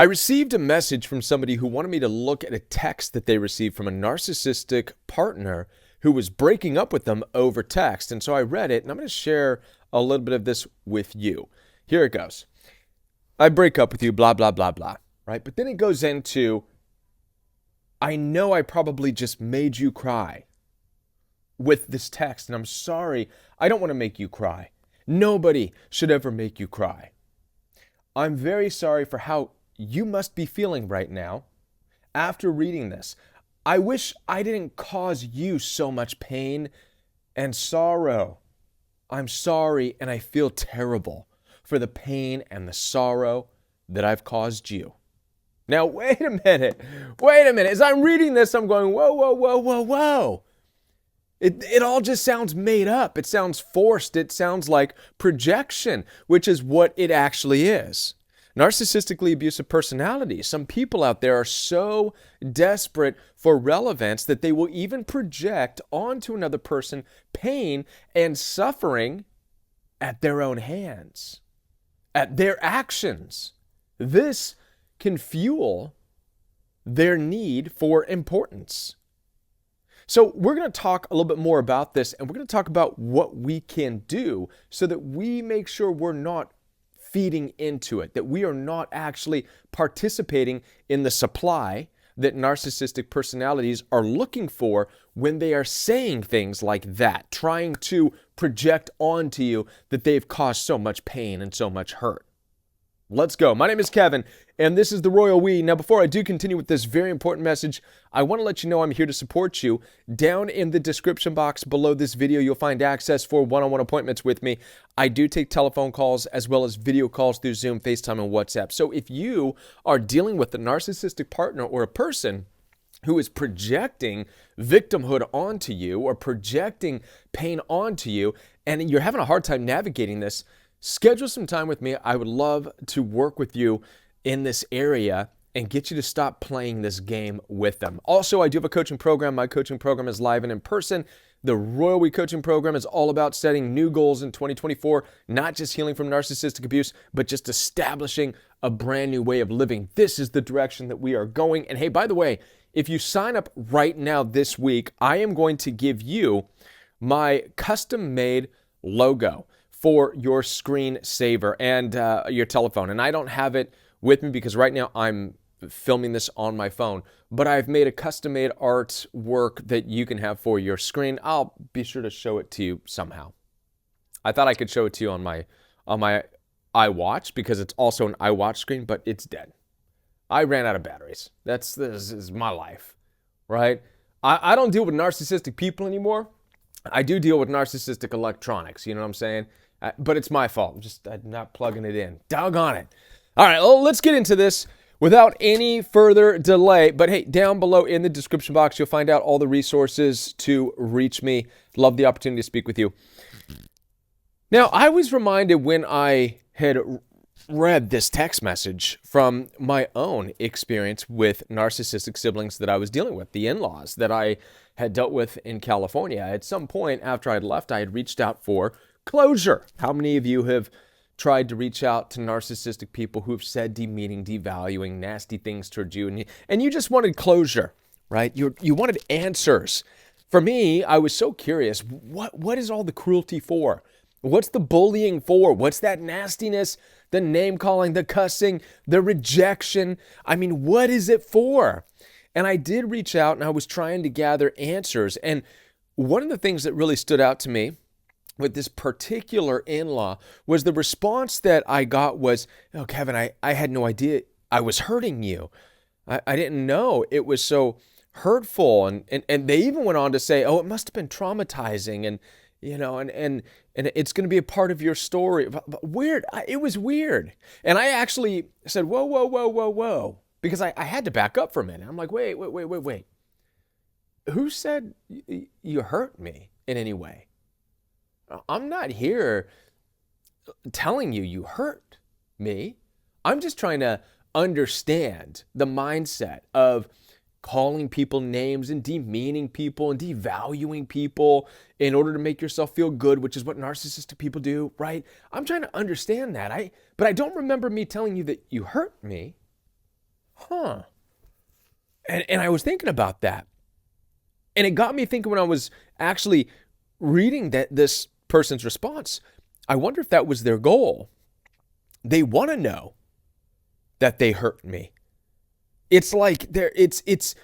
I received a message from somebody who wanted me to look at a text that they received from a narcissistic partner who was breaking up with them over text. And so I read it, and I'm going to share a little bit of this with you. Here it goes. I break up with you, blah, blah, blah, blah, right? But then it goes into, I know I probably just made you cry with this text, and I'm sorry. I don't want to make you cry. Nobody should ever make you cry. I'm very sorry for how you must be feeling right now after reading this. I wish I didn't cause you so much pain and sorrow. I'm sorry, and I feel terrible for the pain and the sorrow that I've caused you. Now, wait a minute. As I'm reading this, I'm going, whoa, whoa, whoa, whoa, whoa. It all just sounds made up. It sounds forced. It sounds like projection, which is what it actually is. Narcissistically abusive personality. Some people out there are so desperate for relevance that they will even project onto another person pain and suffering at their own hands, at their actions. This can fuel their need for importance. So we're going to talk a little bit more about this, and we're going to talk about what we can do so that we make sure we're not feeding into it, that we are not actually participating in the supply that narcissistic personalities are looking for when they are saying things like that, trying to project onto you that they've caused so much pain and so much hurt. Let's go. My name is Kevin, and this is The Royal We. Now, before I do continue with this very important message, I want to let you know I'm here to support you. Down in the description box below this video, you'll find access for one-on-one appointments with me. I do take telephone calls as well as video calls through Zoom, FaceTime, and WhatsApp. So if you are dealing with a narcissistic partner or a person who is projecting victimhood onto you or projecting pain onto you, and you're having a hard time navigating this, schedule some time with me. I would love to work with you in this area and get you to stop playing this game with them. Also, I do have a coaching program. My coaching program is live and in person. The Royal We coaching program is all about setting new goals in 2024, not just healing from narcissistic abuse, but just establishing a brand new way of living. This is the direction that we are going. And hey, by the way, if you sign up right now this week, I am going to give you my custom-made logo for your screensaver and your telephone. And I don't have it with me because right now I'm filming this on my phone, but I've made a custom-made artwork that you can have for your screen. I'll be sure to show it to you somehow. I thought I could show it to you on my iWatch because it's also an iWatch screen, but it's dead. I ran out of batteries. This is my life, right? I don't deal with narcissistic people anymore. I do deal with narcissistic electronics, you know what I'm saying? But it's my fault. I'm not plugging it in. Doggone it. All right, well, let's get into this without any further delay. But hey, down below in the description box, you'll find out all the resources to reach me. Love the opportunity to speak with you. Now, I was reminded when I had read this text message from my own experience with narcissistic siblings that I was dealing with, the in-laws that I had dealt with in California. At some point after I'd left, I had reached out for closure. How many of you have tried to reach out to narcissistic people who have said demeaning, devaluing, nasty things towards you, and you just wanted closure, right? You wanted answers. For me, I was so curious, what is all the cruelty for? What's the bullying for? What's that nastiness, the name-calling, the cussing, the rejection? I mean, what is it for? And I did reach out, and I was trying to gather answers. And one of the things that really stood out to me with this particular in-law was the response that I got was, oh, Kevin, I had no idea I was hurting you. I didn't know it was so hurtful. And they even went on to say, oh, it must have been traumatizing. And, you know, and it's going to be a part of your story. But weird. It was weird. And I actually said, whoa, whoa, whoa, whoa, whoa. Because I had to back up for a minute. I'm like, wait. Who said you hurt me in any way? I'm not here telling you hurt me. I'm just trying to understand the mindset of calling people names and demeaning people and devaluing people in order to make yourself feel good, which is what narcissistic people do, right? I'm trying to understand that. But I don't remember me telling you that you hurt me. huh. And I was thinking about that. And it got me thinking when I was actually reading this person's response. I wonder if that was their goal. They want to know that they hurt me. It's like it's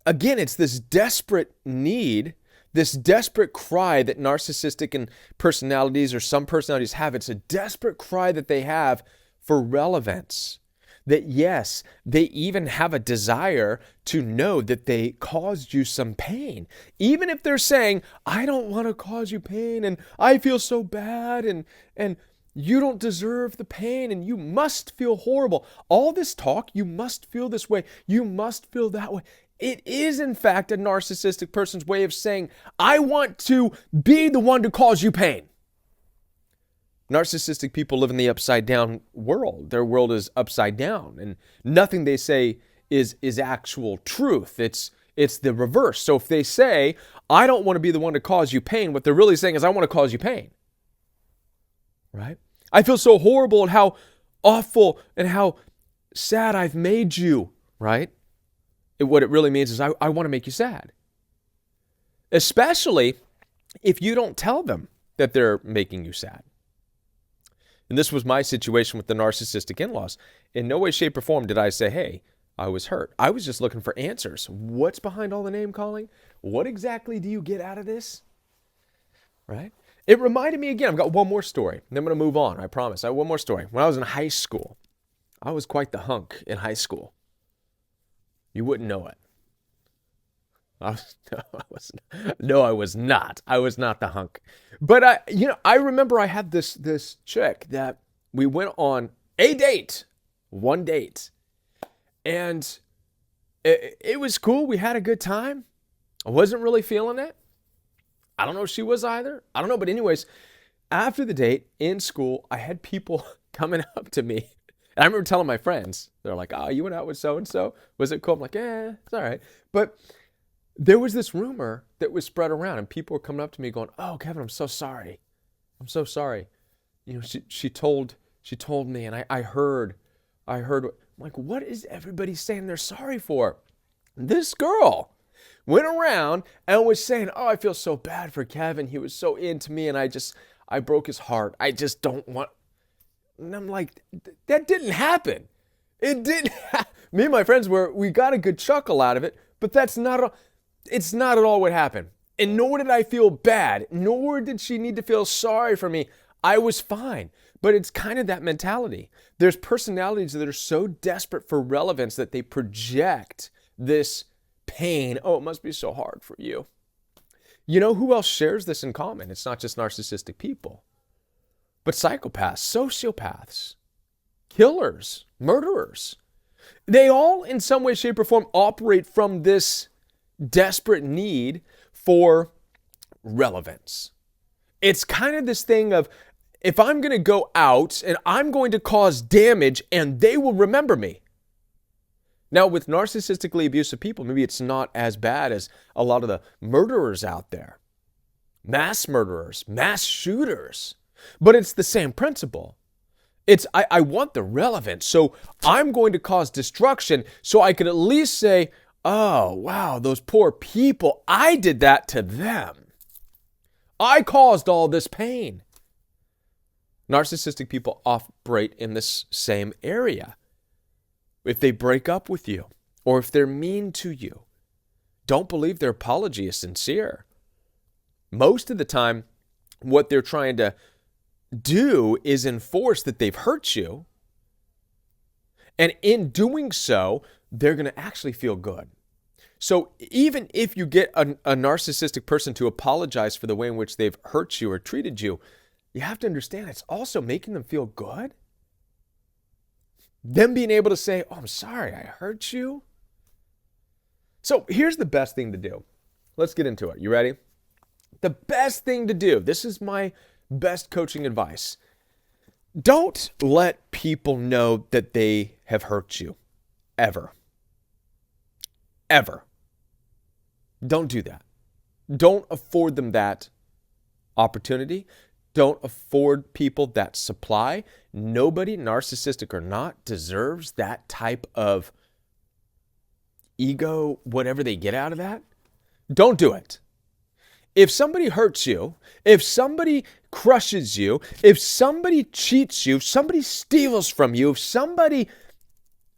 again, it's this desperate need, this desperate cry that narcissistic and personalities, or some personalities, have. It's a desperate cry that they have for relevance. That yes, they even have a desire to know that they caused you some pain. Even if they're saying, I don't want to cause you pain, and I feel so bad, and you don't deserve the pain, and you must feel horrible. All this talk, you must feel this way, you must feel that way. It is, in fact, a narcissistic person's way of saying, I want to be the one to cause you pain. Narcissistic people live in the upside down world. Their world is upside down, and nothing they say is actual truth. It's the reverse. So if they say, I don't want to be the one to cause you pain, what they're really saying is, I want to cause you pain. Right? I feel so horrible and how awful and how sad I've made you. Right? What it really means is, I want to make you sad. Especially if you don't tell them that they're making you sad. And this was my situation with the narcissistic in-laws. In no way, shape, or form did I say, hey, I was hurt. I was just looking for answers. What's behind all the name calling? What exactly do you get out of this? Right? It reminded me again, I've got one more story, and then I'm going to move on, I promise. I have one more story. When I was in high school, I was quite the hunk in high school. You wouldn't know it. I was not. I was not the hunk. But I remember I had this chick that we went on a date, one date, and it was cool. We had a good time. I wasn't really feeling it. I don't know if she was either. I don't know. But anyways, after the date in school, I had people coming up to me. And I remember telling my friends, they're like, oh, you went out with so-and-so? Was it cool? I'm like, it's all right. But there was this rumor that was spread around, and people were coming up to me going, oh, Kevin, I'm so sorry. I'm so sorry. You know, she told me, and I heard. I'm like, what is everybody saying they're sorry for? This girl went around and was saying, oh, I feel so bad for Kevin. He was so into me, and I broke his heart. I just don't want. And I'm like, that didn't happen. It didn't. Me and my friends we got a good chuckle out of it, but it's not at all what happened. And nor did I feel bad, nor did she need to feel sorry for me. I was fine. But it's kind of that mentality. There's personalities that are so desperate for relevance that they project this pain. Oh, it must be so hard for you. You know who else shares this in common? It's not just narcissistic people, but psychopaths, sociopaths, killers, murderers. They all, in some way, shape, or form, operate from this desperate need for relevance. It's kind of this thing of, if I'm going to go out and I'm going to cause damage and they will remember me. Now, with narcissistically abusive people, maybe it's not as bad as a lot of the murderers out there. Mass murderers, mass shooters. But it's the same principle. It's, I want the relevance, so I'm going to cause destruction so I can at least say, oh, wow, those poor people, I did that to them. I caused all this pain. Narcissistic people operate in this same area. If they break up with you, or if they're mean to you, don't believe their apology is sincere. Most of the time, what they're trying to do is enforce that they've hurt you. And in doing so, they're going to actually feel good. So even if you get a narcissistic person to apologize for the way in which they've hurt you or treated you, you have to understand it's also making them feel good. Them being able to say, oh, I'm sorry, I hurt you. So here's the best thing to do. Let's get into it. You ready? The best thing to do, this is my best coaching advice. Don't let people know that they have hurt you. Ever. Ever. Don't do that. Don't afford them that opportunity. Don't afford people that supply. Nobody, narcissistic or not, deserves that type of ego whatever they get out of that, don't do it. If somebody hurts you, if somebody crushes you, if somebody cheats you, if somebody steals from you, if somebody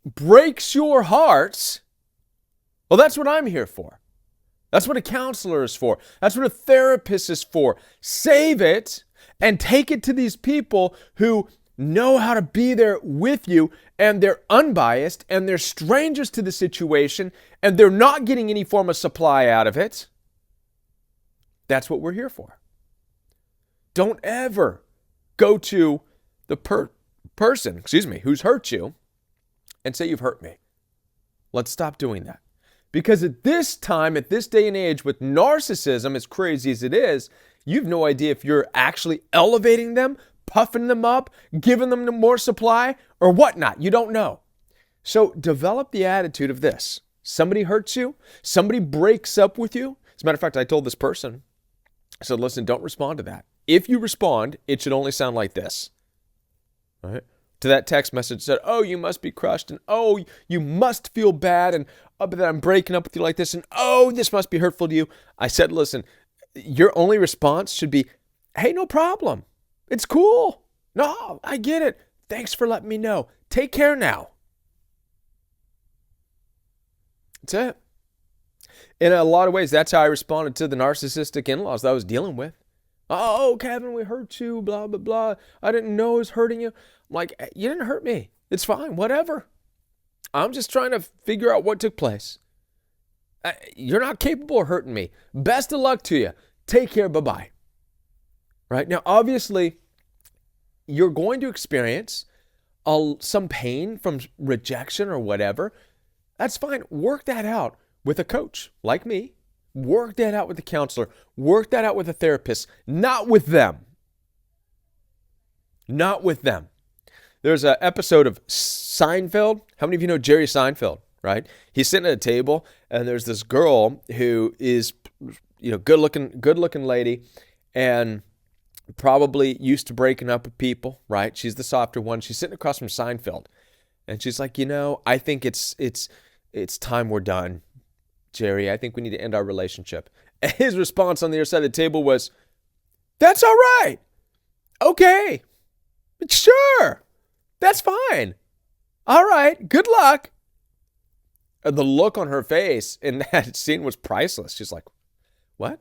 breaks your heart, well, that's what I'm here for. That's what a counselor is for. That's what a therapist is for. Save it and take it to these people who know how to be there with you, and they're unbiased, and they're strangers to the situation, and they're not getting any form of supply out of it. That's what we're here for. Don't ever go to the person who's hurt you and say, you've hurt me. Let's stop doing that. Because at this time, at this day and age, with narcissism, as crazy as it is, you've no idea if you're actually elevating them, puffing them up, giving them more supply, or whatnot. You don't know. So develop the attitude of this. Somebody hurts you. Somebody breaks up with you. As a matter of fact, I told this person, I said, listen, don't respond to that. If you respond, it should only sound like this. All right? To that text message said, oh, you must be crushed, and oh, you must feel bad, and oh, but I'm breaking up with you like this, and oh, this must be hurtful to you. I said, listen, your only response should be, hey, no problem. It's cool. No, I get it. Thanks for letting me know. Take care now. That's it. In a lot of ways, that's how I responded to the narcissistic in-laws that I was dealing with. Oh, Kevin, we hurt you, blah, blah, blah. I didn't know it was hurting you. I'm like, you didn't hurt me. It's fine, whatever. I'm just trying to figure out what took place. You're not capable of hurting me. Best of luck to you. Take care, bye-bye. Right? Now, obviously, you're going to experience some pain from rejection or whatever. That's fine. Work that out with a coach like me. Work that out with a counselor. Work that out with a therapist. Not with them. Not with them. There's an episode of Seinfeld. How many of you know Jerry Seinfeld, right? He's sitting at a table, and there's this girl who is, good looking lady, and probably used to breaking up with people, right? She's the softer one. She's sitting across from Seinfeld, and she's like, I think it's time we're done, Jerry. I think we need to end our relationship. And his response on the other side of the table was, that's all right. Okay. Sure. That's fine. All right. Good luck. And the look on her face in that scene was priceless. She's like, what?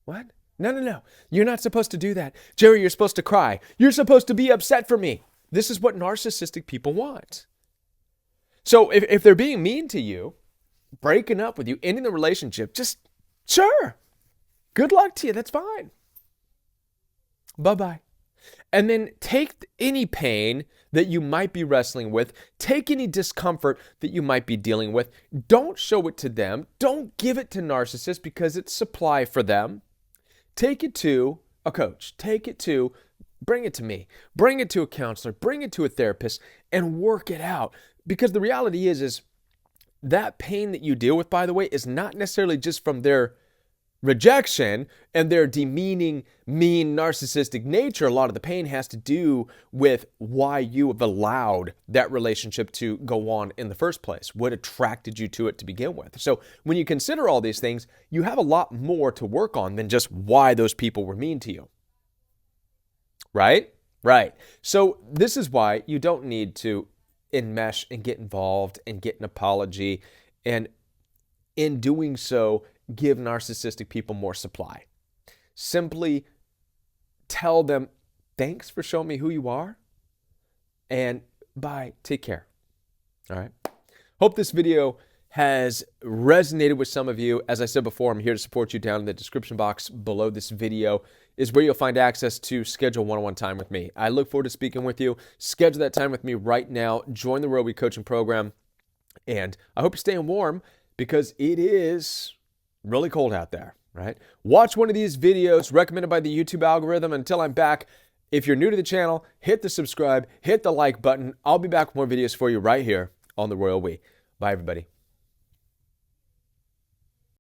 What? No. You're not supposed to do that. Jerry, you're supposed to cry. You're supposed to be upset for me. This is what narcissistic people want. So if they're being mean to you, breaking up with you, ending the relationship, just sure. Good luck to you. That's fine. Bye-bye. And then take any pain that you might be wrestling with. Take any discomfort that you might be dealing with. Don't show it to them. Don't give it to narcissists because it's supply for them. Take it to a coach. Bring it to me. Bring it to a counselor. Bring it to a therapist and work it out. Because the reality is that pain that you deal with, by the way, is not necessarily just from their rejection and their demeaning, mean, narcissistic nature. A lot of the pain has to do with why you have allowed that relationship to go on in the first place, what attracted you to it to begin with. So when you consider all these things, you have a lot more to work on than just why those people were mean to you. Right? Right. So this is why you don't need to enmesh and get involved and get an apology, and in doing so, give narcissistic people more supply. Simply tell them, thanks for showing me who you are, and bye, take care. All right. Hope this video has resonated with some of you. As I said before, I'm here to support you. Down in the description box below this video is where you'll find access to schedule one-on-one time with me. I look forward to speaking with you. Schedule that time with me right now. Join the Royal We Coaching Program. And I hope you're staying warm because it is really cold out there, right? Watch one of these videos recommended by the YouTube algorithm. Until I'm back, if you're new to the channel, hit the subscribe, hit the like button. I'll be back with more videos for you right here on the Royal We. Bye, everybody.